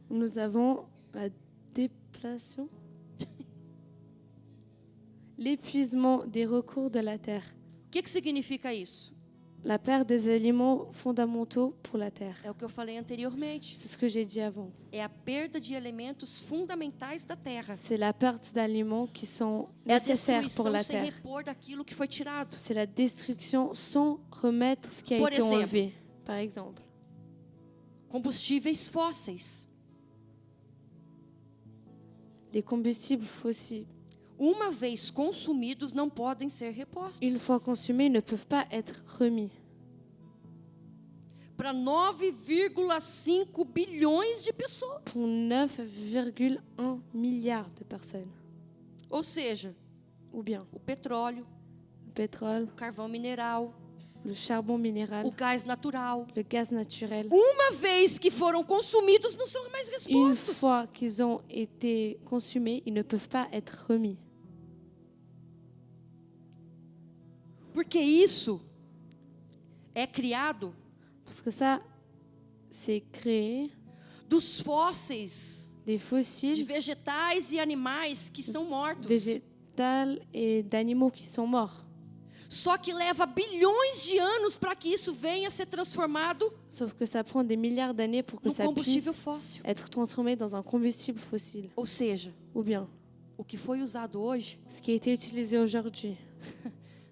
Nous avons la déplétion, l'épuisement des recours de la terre, O que significa isso? la perte des aliments fondamentaux pour la terre. É o que eu falei anteriormente. C'est ce que j'ai dit avant. É a perda de elementos fundamentais da terra. C'est la perte d'aliments qui sont É a nécessaires pour destruição la sem terre. repor daquilo que foi tirado. C'est la destruction sans remettre ce qui a Por été exemplo. enlevé. Par exemple, Combustíveis fósseis. les combustibles fossiles, Uma vez consumidos, não podem ser repostos. une fois consumés, ne peuvent pas être remis. Para 9,5 bilhões de pessoas. Pour 9,1 milliards de personnes. Ou seja, Ou bien o petróleo, le pétrole, o carvão mineral, le charbon minéral, o gás natural. le gaz naturel. Uma vez que foram consumidos, não são mais Une repostos. fois qu'ils ont été consumés, ils ne peuvent pas être remis. Porque isso é criado Parce que ça, c'est créé dos fósseis des de fossiles vegetais e animais que são mortos. végétales et d'animaux qui sont morts. Só que leva bilhões de anos para que isso venha a ser transformado Sauf que ça prend des milliards d'années pour que no ça combustível puisse fóssil. être transformé dans un combustible fossile. Ou seja, Ou bien, o que foi usado hoje ce qui a été utilisé aujourd'hui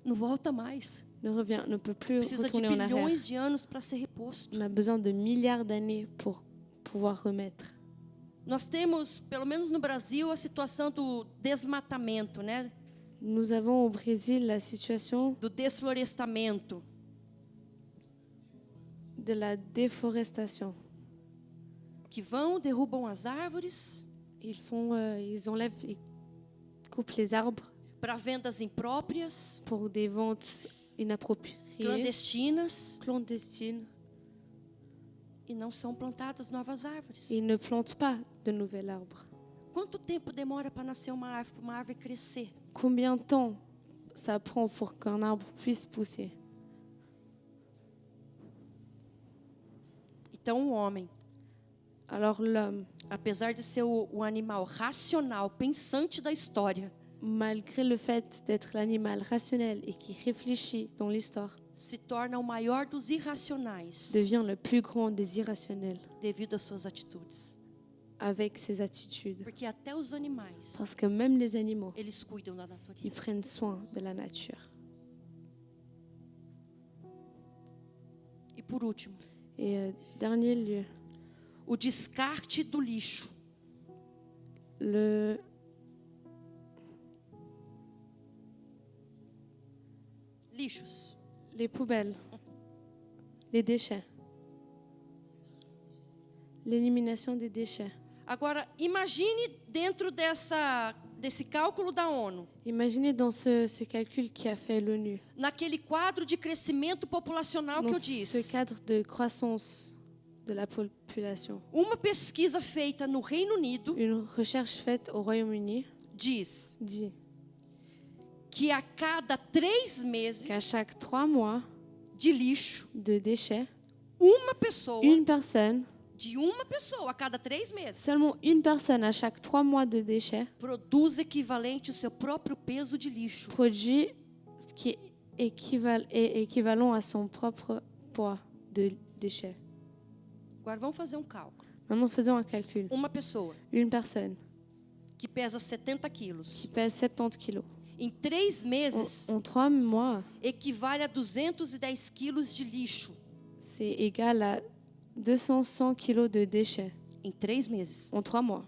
não volta mais. ne peut plus Precisa de retourner en arrière. bilhões de anos para ser reposto. On a besoin de milliards d'années pour pouvoir remettre. Nós temos, pelo menos no Brasil, a situação do desmatamento, né? Nous avons au Brésil la situation Do desflorestamento. de la déforestation. Que vão, derrubam as árvores Ils enlèvent, ils coupent les arbres para vendas impróprias, pour des ventes inappropriées, clandestinas, clandestines. e não são plantadas novas árvores. Ils ne plantent pas de nouvel arbre. Quanto tempo demora para nascer uma árvore, para uma árvore crescer? Combien de temps ça prend pour qu'un arbre puisse pousser? Então o homem, Alors l'homme, apesar de ser o animal racional, pensante da história, malgré le fait d'être l'animal rationnel et qui réfléchit dans l'histoire, se torna o maior dos irracionais devient le plus grand des irrationnels devido às suas atitudes. avec ses attitudes. Porque até os animais, Parce que même les animaux, eles cuidam da ils natureza. prennent soin de la nature. E por último, Et dernier lieu, o descarte do lixo. Lixos. les poubelles, les déchets, l'élimination des déchets. Agora, imagine dentro desse cálculo da ONU, Imaginez dans ce calcul qui a fait l'ONU, naquele quadro de crescimento populacional que dans eu ce disse. cadre de croissance de la population. Uma pesquisa feita no Reino Unido Une recherche faite au Royaume-Uni diz dit que a cada 3 qu'à meses chaque 3 mois de lixo, de déchets, uma pessoa, une personne, a cada 3 meses, seulement une personne à chaque 3 mois de déchets, produz equivalente ao seu próprio peso de lixo. produit ce qui est équivalent à son propre poids de déchets. Agora vamos fazer um cálculo. Maintenant, faisons un calcul. Uma pessoa Une personne que pesa 70 quilos, qui pèse 70 kilos, em 3 meses, en 3 mois, equivale a 210 quilos de lixo. c'est égal à 200 kilos de déchets Em 3 meses. en 3 mois.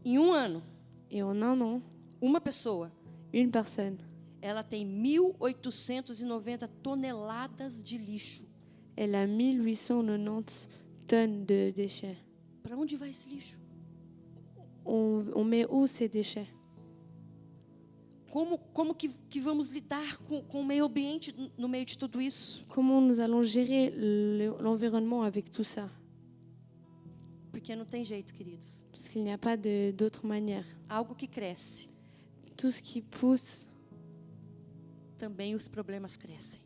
Em um ano, Et en un an, uma pessoa, une personne, ela tem 1.890 toneladas de lixo. elle a 1890 tonnes de déchets. Para onde vai esse lixo? On met où ces déchets? Como que vamos lidar com o meio ambiente no meio de tudo isso? Comment nous allons gérer l'environnement avec tout ça? Porque não tem jeito, queridos. Parce qu'il n'y a pas d'autre manière. Algo que cresce, Tout ce qui pousse, também os problemas crescem.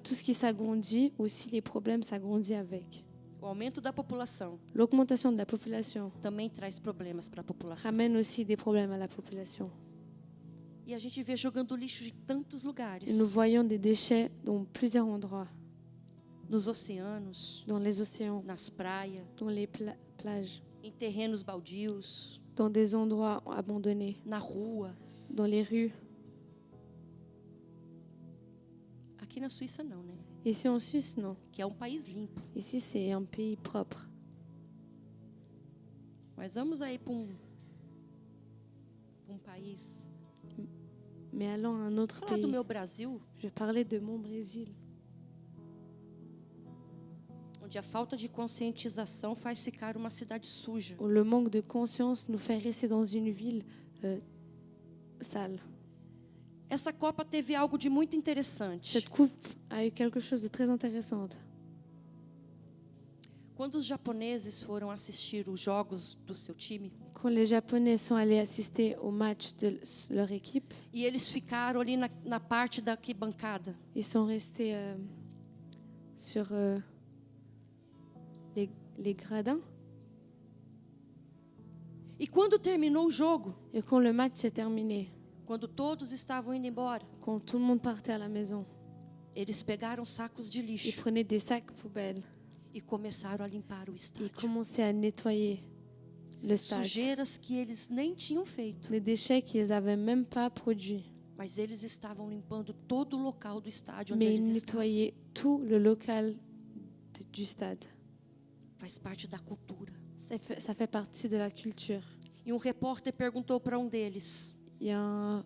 tout ce qui s'agrandit, aussi les problèmes s'agrandissent avec. O aumento da população L'augmentation de la population também traz problemas para a população. ramène aussi des problèmes à la population. E a gente vê jogando lixo de tantos Et lugares. nous voyons des déchets dans plusieurs endroits, Nos oceanos, dans les océans, nas praias, dans les plages, em terrenos baldios, dans des endroits abandonnés, na rua. dans les rues. Aqui na Suíça não, né? Ici en Suisse, non. Que é um país limpo. Ici, c'est un pays propre. Mas vamos aí para um país. Mais allons à un autre Falar do pays. meu Brasil, Je parlais de mon Brésil, onde a falta de conscientização faz ficar uma cidade suja. où le manque de conscience nous fait rester dans une ville sale. Essa Copa teve algo de muito interessante. Cette coupe a eu quelque chose de très intéressant. Quando os japoneses foram assistir os jogos do seu time, Quand les Japonais sont allés assister au match de leur équipe, e eles ficaram ali na parte da arquibancada, ils sont restés sur les gradins. e quando terminou o jogo, Et quand le match s'est terminé, quando todos estavam indo embora, quand tout le monde partait à la maison, eles pegaram sacos de ils lixo prenaient des sacs poubelles e começaram a limpar o et estádio. commençaient à nettoyer le stade. Sujeiras que eles nem tinham feito, Les déchets qu'ils n'avaient même pas produits. mas eles estavam limpando todo o local do estádio onde Mais ils eles estavam. nettoyaient tout le local du stade. Faz parte da cultura. Ça fait partie de la culture. E um repórter perguntou para um deles: Il y a un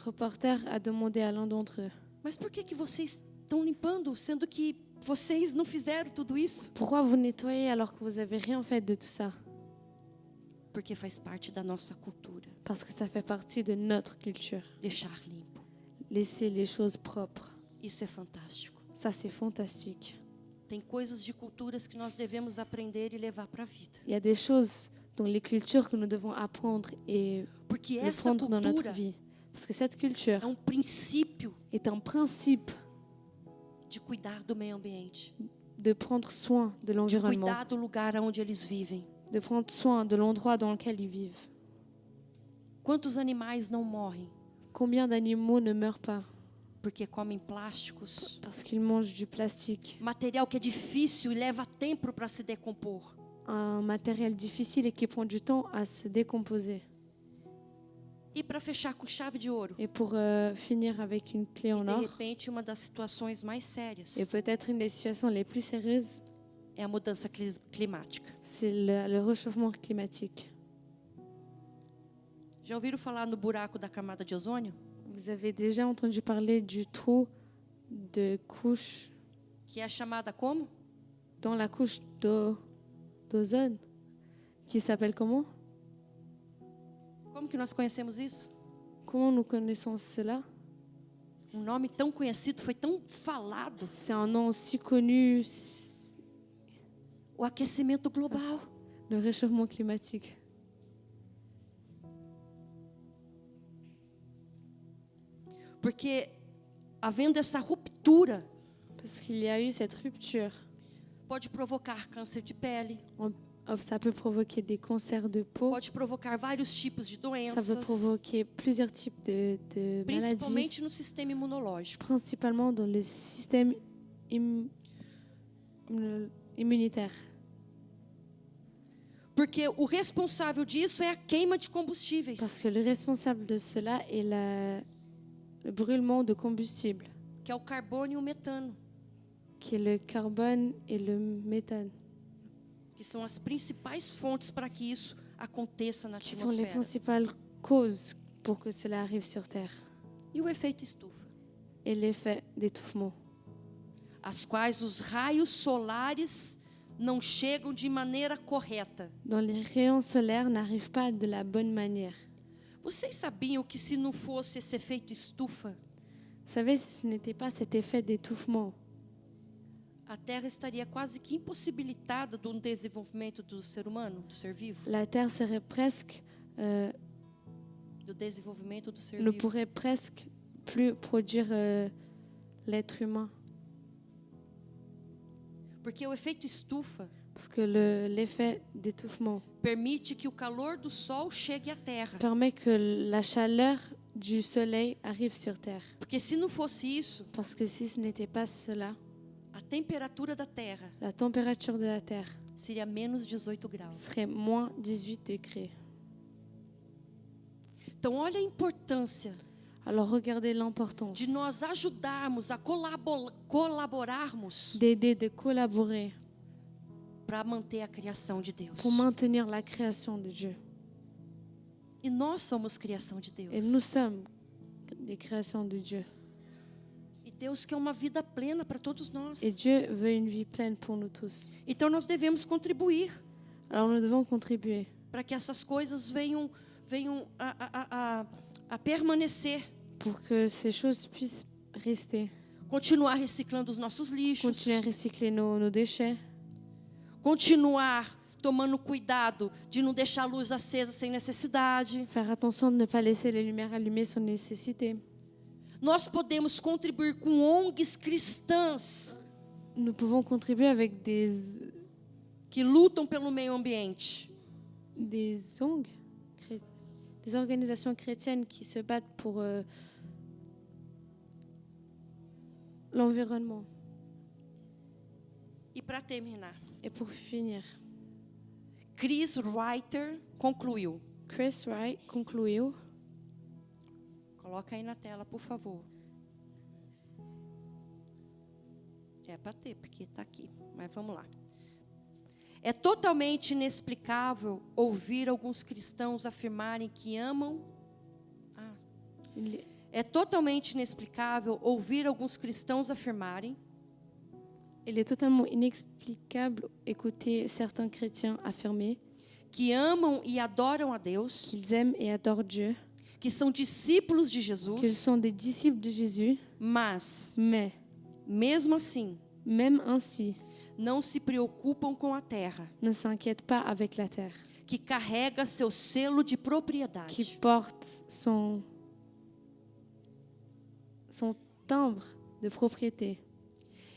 reporter a demandé à l'un d'entre eux, mas por que vocês estão limpando, sendo que vocês não fizeram tudo isso? pourquoi vous nettoyez alors que vous n'avez rien fait de tout ça? Porque faz parte da nossa cultura. Parce que ça fait partie de notre culture. Deixar limpo. Laisser les choses propres. Isso é fantástico. Ça, c'est fantastique. Tem coisas de culturas que nós devemos aprender e levar para a vida. Il y a des choses dans les cultures que nous devons apprendre et Porque le essa prendre dans notre cultura vie. Parce que cette culture é princípio est un principe de cuidar do meio ambiente, de prendre soin de de l'environnement, cuidar do lugar onde eles vivem. de prendre soin de l'endroit dans lequel ils vivent. Quantos animais não morrem Combien d'animaux ne meurent pas porque comem plásticos, parce qu'ils mangent du plastique, material que é difícil e leva tempo para se decompor. un matériel difficile et qui prend du temps à se décomposer. E para fechar com chave de ouro, Et pour finir avec une clé en de or, repente uma das situações mais sérias et peut-être une des situations les plus sérieuses, é a mudança climática. c'est le réchauffement climatique. Já ouviram falar no buraco da camada de ozônio? Vous avez déjà entendu parler du trou de couche Que é chamada como? dans la couche d'ozone, qui s'appelle comment? Como que nós conhecemos isso? Comment nous connaissons cela? Um nome tão conhecido, foi tão falado. C'est un nom si connu, o aquecimento global. le réchauffement climatique. Porque havendo essa ruptura, Parce qu'il y a eu cette rupture. pode provocar câncer de pele, Ça peut provoquer des cancers de peau. pode provocar vários tipos de Ça peut doenças, provoquer plusieurs types de maladies, principalmente no sistema imunológico. principalement dans le système immunitaire. Porque o responsável disso é a queima de combustíveis, Parce que le responsable de cela est le brûlement de combustible, que é o carbono e o metano, qui est le carbone et le méthane, que são as principais fontes para que isso aconteça na qui sont les atmosfera. principales causes pour que cela arrive sur Terre. E o efeito estufa, Et l'effet d'étouffement, as quais os raios solares não chegam de maneira correta. dont les rayons solaires n'arrivent pas de la bonne manière. Vocês sabiam que se não fosse esse efeito estufa, Vous savez, si ce n'était pas cet effet d'étouffement, a Terra estaria quase que impossibilitada do desenvolvimento do ser humano, do ser vivo, la Terre serait presque, do desenvolvimento do ser ne vivo. pourrait presque plus produire l'être humain. Porque o efeito estufa Parce que l'effet d'étouffement permite que o calor do Sol chegue à Terra. permet que la chaleur du soleil arrive sur Terre. Porque se não fosse isso, Parce que si ce n'était pas cela, a temperatura da Terra la température de la Terre seria menos 18 graus. serait moins 18 degrés. Então, olha a importância Alors regardez l'importance de nós ajudarmos a colaborarmos d'aider, de collaborer para manter a criação de Deus. pour maintenir la création de Dieu. E nós somos criação de Et nous Deus. sommes des créations de Dieu. E Deus quer uma vida plena para todos nós. Et Dieu veut une vie pleine pour nous tous. Então, nós devemos contribuir Alors nous devons contribuer para que essas coisas venham a permanecer. pour que ces choses puissent rester. Continuar reciclando os nossos lixos. Continuer à recycler nos déchets. Continuar tomando cuidado de não deixar a luz acesa sem necessidade. Faire attention de ne pas laisser les lumières allumées sans nécessité. Nós podemos contribuir com ONGs cristãs Nous pouvons contribuer avec des que lutam pelo meio ambiente. ONG, des organisations chrétiennes qui se battent pour l'environnement. E para terminar, Et pour finir, Chris Reiter concluiu. Chris Wright concluiu. Coloca aí na tela, por favor. É para ter, porque está aqui. Mas vamos lá. É totalmente inexplicável ouvir alguns cristãos afirmarem que amam. É totalmente inexplicável ouvir alguns cristãos afirmarem Il est totalement inexplicable écouter certains chrétiens affirmer que amam e adoram a Deus, qu'ils aiment et adorent Dieu, que são discípulos de qu'ils Jesus, sont des disciples de Jésus, mas, mais mesmo assim, même ainsi, não se preocupam com a terra, ne s'inquiètent pas avec la terre, que carrega seu selo de qui propriedade. porte son timbre de propriété.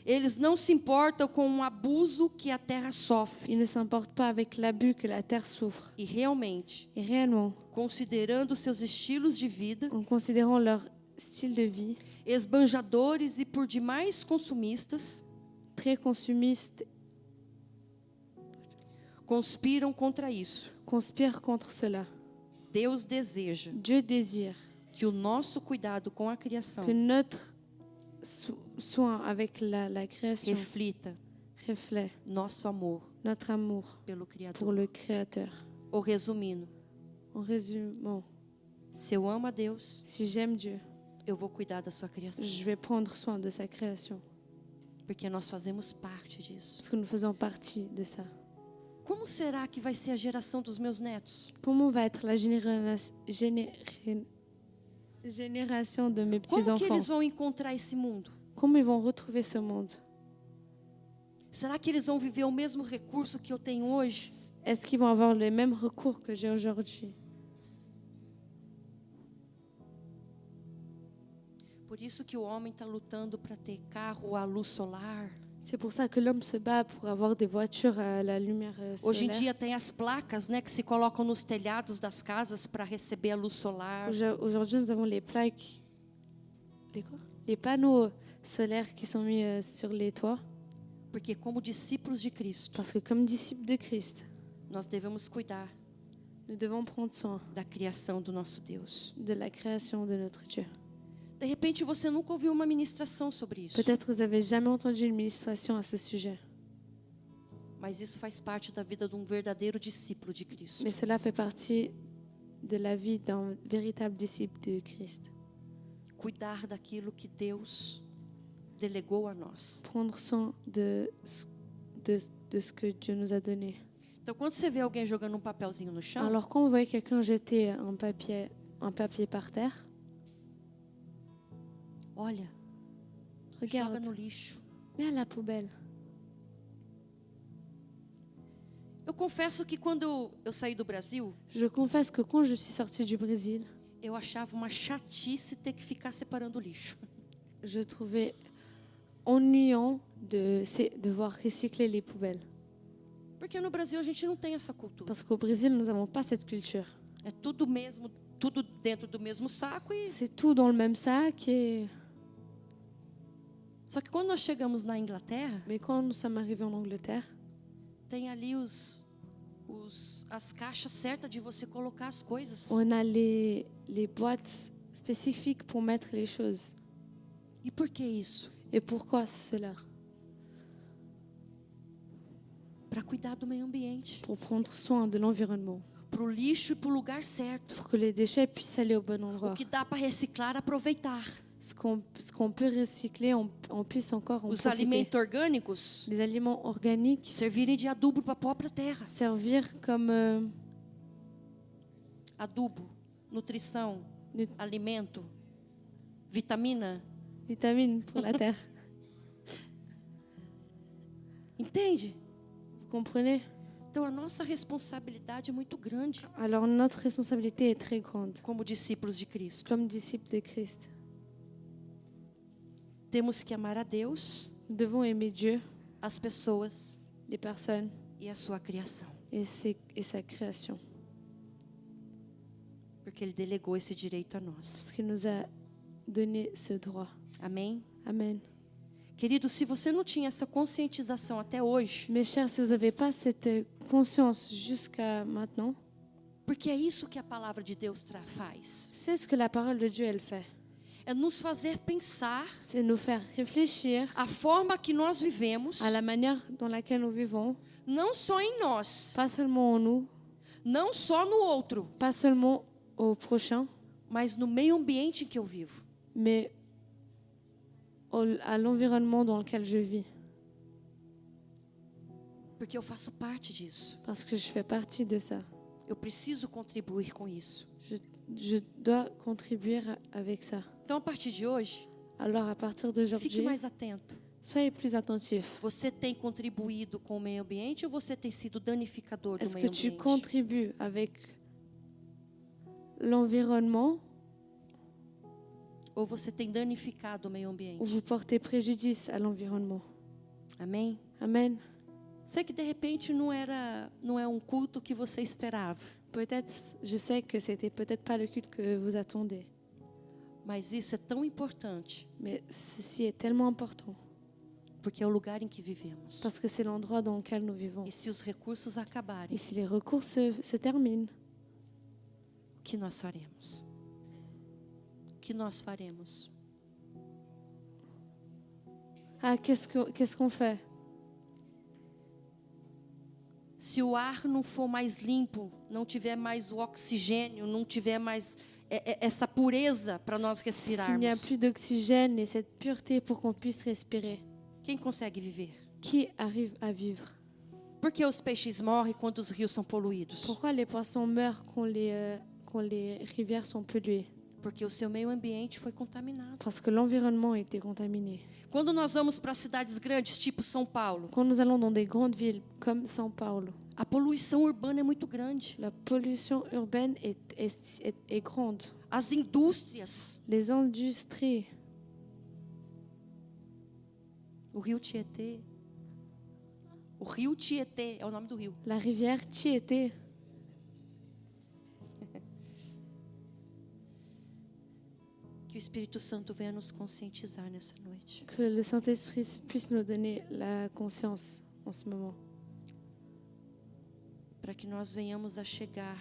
Eles não se importam com o abuso que a terra sofre. Ils ne s'importent pas avec l'abus que la terre souffre. E realmente, Et réellement, considerando seus estilos de vida, en considérant leur style de vie esbanjadores e por demais consumistas, très consumiste, conspiram contra isso. conspire contre cela. Deus deseja Dieu désire que o nosso cuidado com a criação que notre soin avec la création reflita reflète nosso amor notre amour pelo pour Criador. le Créateur. Ou resumindo, En résumant, se eu amo a Deus, si j'aime Dieu, eu vou cuidar da sua criação, je vais prendre soin de sa création, porque nós fazemos parte disso. parce que nous faisons partie de ça. Como será que vai ser a geração dos meus netos? Comment va être la génération de mes Como que petits-enfants? eles vão encontrar esse mundo? Comment ils vont retrouver ce monde? Será que eles vão viver o mesmo recurso que eu tenho hoje? Est-ce qu'ils vont avoir les mêmes recours que j'ai aujourd'hui? Por isso que o homem está lutando para ter carro à luz solar. C'est pour ça que l'homme se bat pour avoir des voitures à la lumière Hoje em solaire. dia tem as placas, né, que se colocam nos telhados das casas para receber a luz solar. Aujourd'hui, nous avons les plaques, les panneaux solaires qui sont mis sur les toits. Porque como discípulos de Cristo, Parce que comme disciples de Christ, nós devemos cuidar nous devons prendre soin da criação do nosso Deus. de la création de notre Dieu. De repente você nunca ouviu uma ministração sobre isso. Peut-être que vous n'avez jamais entendu une ministration à ce sujet, Mas isso faz parte da vida de um verdadeiro discípulo de Cristo. mais cela fait partie de la vie d'un véritable disciple de Christ. Cuidar daquilo que Deus delegou a nós. Prendre soin de ce que Dieu nous a donné. Então, quando você vê alguém jogando um papelzinho no chão, Alors quand on voit quelqu'un jeter un papier par terre, olha, joga regarde, no lixo. mets à la poubelle. Eu confesso que quando eu saí do Brasil, Je confesse que quand je suis sortie du Brésil, eu achava uma chatice ter que ficar separando o lixo. je trouvais ennuyant de devoir recycler les poubelles. Porque no Brasil a gente não tem essa cultura. Parce qu'au Brésil, nous n'avons pas cette culture. É tudo mesmo, tudo dentro do mesmo saco e C'est tout dans le même sac. só que quando nós chegamos na Inglaterra, Mais quand nous sommes arrivés en Angleterre, tem ali as caixas certas de você colocar as coisas. on a les boîtes spécifiques pour mettre les choses. E por que isso? Et pourquoi cela? Para cuidar do meio ambiente, Pour prendre soin de l'environnement. para o lixo e para o lugar certo. Pour que les déchets puissent aller au bon O endroit. que dá para reciclar, aproveitar. Ce qu'on peut recycler, on puisse encore en Os profiter. alimentos orgânicos Les aliments organiques servirem de adubo para a própria terra. servir comme Adubo, nutrição, Nut- alimento, vitamina. vitamine pour la terre. Entende? Vous comprenez? Então a nossa responsabilidade é muito grande Alors notre responsabilité est très grande. como discípulos de Cristo. Comme disciples de Christ, Temos que amar a Deus, nous devons aimer Dieu, as pessoas les personnes e a sua criação, et sa création. porque Ele delegou esse direito a nós. Parce qu'il nous a donné ce droit. Amém? Amen. Querido, se você não tinha essa conscientização até hoje, Mes chers, si vous n'avez pas cette conscience jusqu'à maintenant, porque é isso que a palavra de Deus faz. c'est ce que la parole de Dieu, elle fait. É nos fazer pensar C'est nous faire réfléchir a forma que nós vivemos, à la manière dans laquelle nous vivons, não só em nós, pas seulement en nous, não só no outro, pas seulement au prochain, mas no meio ambiente em que eu vivo. mais à l'environnement dans lequel je vis. Porque eu faço parte disso. Parce que je fais partie de ça. Eu preciso contribuir com isso. Je dois contribuer avec ça. Então, a partir de hoje, Alors, à partir fique d'aujourd'hui, mais atento. soyez plus attentifs. Você tem contribuído com o meio ambiente ou você tem sido danificador do Est-ce meio que tu ambiente? contribues avec l'environnement Ou você tem danificado o meio ou ambiente? vous portez préjudice à l'environnement? Amém? Amen. Sei que de repente não é um culto que você esperava, Peut-être, je sais que c'était peut-être pas le culte que vous attendez, mas isso é tão importante mais ceci est tellement important porque é o lugar em que vivemos. parce que c'est l'endroit dans lequel nous vivons. E se os recursos acabarem, Et si les recours se terminent, o que nós faremos? O que nós faremos? qu'est-ce qu'on fait? Se o ar não for mais limpo, não tiver mais o oxigênio, não tiver mais essa pureza para nós S'il n'y a respirarmos, plus d'oxygène et cette pureté pour qu'on puisse respirer, quem consegue viver? qui arrive à vivre? Por que os peixes morrem quando os rios são poluídos? Pourquoi les poissons meurent quand les rivières sont polluées? Porque o seu meio ambiente foi contaminado. parce que l'environnement était contaminé. Quando nós vamos para cidades grandes, tipo São Paulo, Quand nous allons dans des grandes villes comme São Paulo, a poluição urbana é muito grande. la pollution urbaine est grande. As indústrias, Les industries, o rio Tietê. O rio Tietê é o nome do rio. la rivière Tietê, Que o Espírito Santo venha nos conscientizar nessa noite. que le Saint-Esprit puisse nous donner la conscience en ce moment, Para que nós venhamos a chegar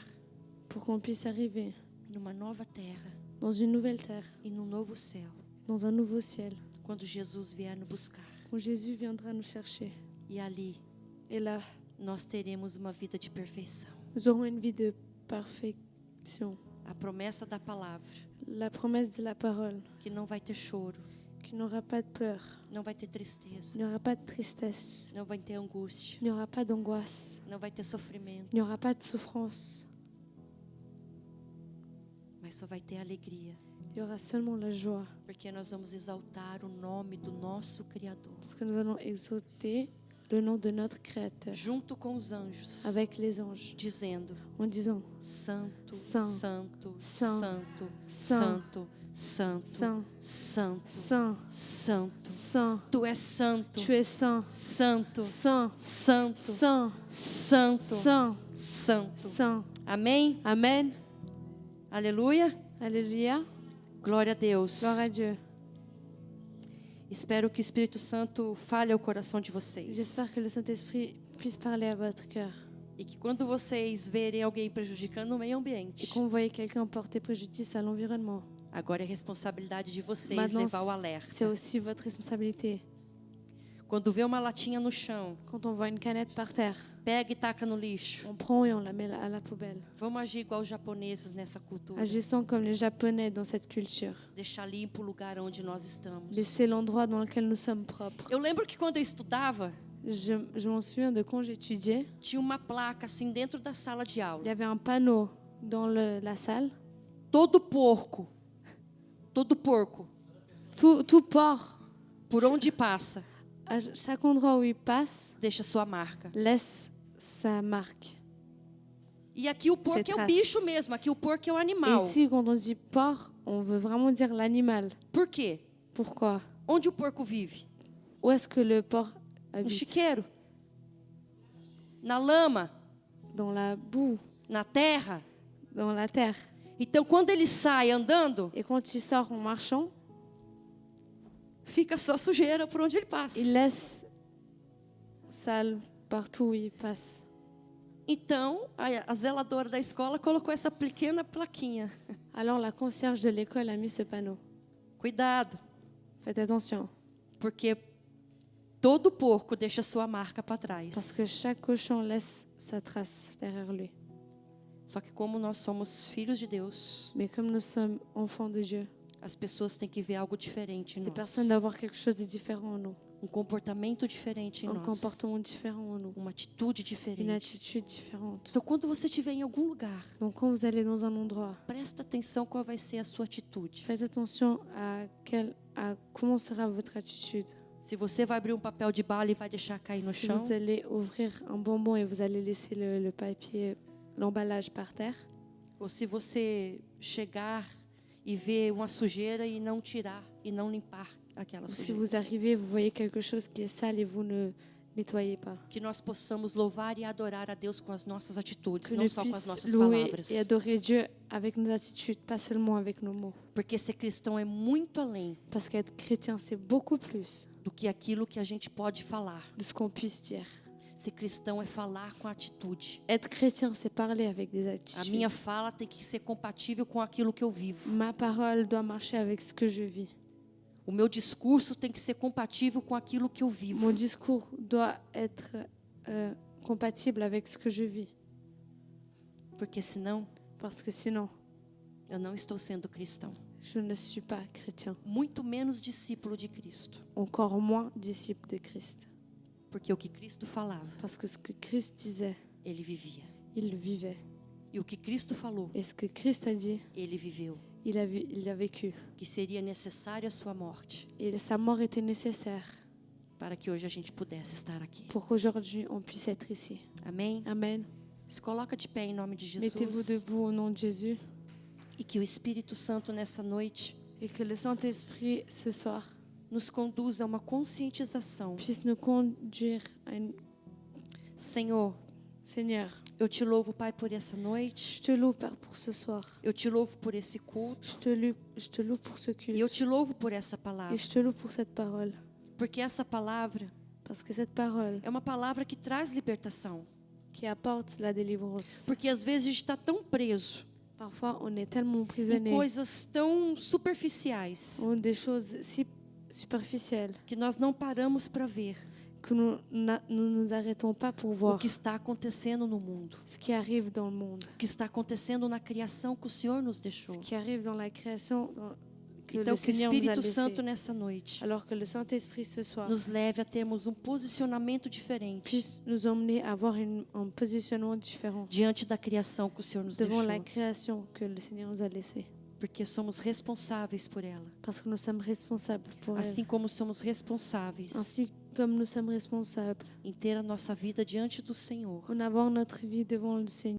pour qu'on puisse arriver numa nova terra dans une nouvelle terre, e num novo céu. dans un nouveau ciel, Quando Jesus vier nos buscar. quand Jésus viendra nous chercher. E ali Et là, nós teremos uma vida de perfeição. nous aurons une vie de perfection. A promessa da palavra, La promesse de la parole, que não vai ter choro, qu'il n'y aura pas de pleurs, não vai ter tristeza, il n'y aura pas de tristesse, não vai ter angústia, il n'y aura pas d'angoisse, não vai ter sofrimento, il n'y aura pas de souffrance, mas só vai ter alegria, il y aura seulement la joie, porque nós vamos exaltar o nome do nosso Criador, parce que nous allons exalter le nom de notre Créateur junto com os anjos, avec les anges, dizendo: en disant Santo, Saint, Santo, Saint, Santo, Saint, Santo, Santo, Saint, Santo, Saint, Santo. Saint, Tu és santo, tu es saint, santo, saint, santo, saint, santo, saint, santo. saint. Amém? Amen. Aleluia. Alléluia. Glória a Deus. Gloire à Dieu. Espero que o Espírito Santo fale ao coração de vocês. J'espère que le Saint-Esprit puisse parler à votre cœur. E que quando vocês verem alguém prejudicando o meio Et ambiente, quand vous voyez quelqu'un porter préjudice à l'environnement, agora é responsabilidade de vocês maintenant, levar o alerta. c'est aussi votre responsabilité. Quando vê uma latinha no chão, Quand on voit une canette par terre, pega e taca no lixo. on prend et on la met à la poubelle. Vamos agir igual os japoneses nessa cultura. Agissons comme les Japonais dans cette culture. Deixar limpo o lugar onde nós estamos. Laisser l'endroit dans lequel nous sommes propres. Eu lembro que quando eu estudava, Je m'en souviens de quand j'étudiais, tinha uma placa assim dentro da sala de il y aula. avait un panneau dans la salle. Todo porco, Tout porc, por onde passa, à chaque endroit où il passe, deixa sua marca. laisse sa marque. E aqui o porco é o trace. bicho mesmo, aqui o porco é o Et animal. ici, quand on dit porc, on veut vraiment dire l'animal. Por quê? Pourquoi? Onde o porco vive? Où est-ce que le porc No habite? chiqueiro, na lama, Dans la boue, na terra. dans la terre. Então, quando ele sai andando, Et quand il sort en marchant, fica só sujeira por onde ele passa. il laisse sale partout où il passe. Então, a zeladora da escola colocou essa pequena plaquinha. Alors la concierge de l'école a mis ce panneau. Cuidado, Faites attention, porque todo porco deixa sua marca para parce trás. que chaque cochon laisse sa trace derrière lui. Só que como nós somos filhos de Deus, Mais comme nous sommes enfants de Dieu, as pessoas têm que ver algo diferente em les nós. personnes doivent avoir quelque chose de différent en nous, Comportamento diferente em un nós. comportement différent en nous, Uma atitude une diferente. attitude différente. Então, quando você estiver em algum lugar, Donc quand vous allez dans un endroit, presta atenção qual vai ser a sua atitude. faites attention à comment sera votre attitude. Se você vai abrir um papel de bala e vai deixar cair no Si chão, vous allez ouvrir un bonbon et vous allez laisser le papier, l'emballage par terre, ou se você chegar e ver uma sujeira e não tirar e não limpar aquela ou si sujeira. vous arrivez, vous voyez quelque chose qui est sale et vous ne nettoyez pas. Que nós possamos louvar e adorar a Deus com as nossas atitudes, Que não nous só com as puissions nossas louer palavras. et adorer Dieu avec nos attitudes, pas seulement avec nos mots. Porque ser cristão é muito além Parce qu'être chrétien, c'est beaucoup plus do que aquilo que a gente pode falar. de ce qu'on puisse dire. Ser cristão é falar com atitude. Être chrétien, c'est parler avec des A attitudes. minha fala tem que ser compatível com aquilo que eu vivo. Ma parole doit marcher avec ce que je vis. O meu discurso tem que ser compatível com aquilo que eu vivo. Mon discours doit être compatible avec ce que je vis. Porque senão Parce que sinon, eu não estou sendo cristão. je ne suis pas chrétien. Muito menos discípulo de Cristo. Encore moins disciple de Christ. Porque o que Cristo falava, Parce que ce que Christ disait, ele vivia. il le vivait. E o que Cristo falou, Et ce que Christ a dit, ele viveu. il a vécu. que seria necessária a sua morte, Et sa mort était nécessaire para que hoje a gente pudesse estar aqui. pour qu'aujourd'hui on puisse être ici. Amém? Amen. Se coloca de pé em nome de Mettez-vous Jesus. debout au nom de Jésus E que o Espírito Santo nessa noite et que le Saint-Esprit ce soir nos conduza a uma conscientização. puisse nous conduire à une... Senhor, Seigneur, eu te louvo, Pai, por essa noite. je te loue, Père, pour ce soir. Eu te louvo por esse culto. Je te loue pour ce E culte. eu te louvo por essa Et palavra. je te loue pour cette parole. Porque essa palavra Parce que cette parole é uma palavra que traz libertação. qui apporte la délivrance. Porque às vezes a gente está tão preso Parfois, on est tellement em prisonnier coisas tão superficiais ou des choses si superficielles que nós não paramos para ver que nous nous arrêtons pas pour o voir que está acontecendo no mundo, ce qui arrive dans le monde, o que está acontecendo na criação que o Senhor nos ce deixou. qui arrive dans la création que Então, le que o Seigneur nous a Espírito laissé. Santo nessa noite Alors que le Saint-Esprit ce soir nos leve a termos um posicionamento diferente puisse nous emmener à avoir un positionnement différent diante da criação que o Senhor nos devant deixou, la création que le Seigneur nous a laissée. porque somos responsáveis por ela, Parce que nous sommes responsables pour assim elle. como somos responsáveis Ainsi comme nous sommes responsables em ter a nossa vida diante do Senhor. en avoir notre vie devant le Seigneur.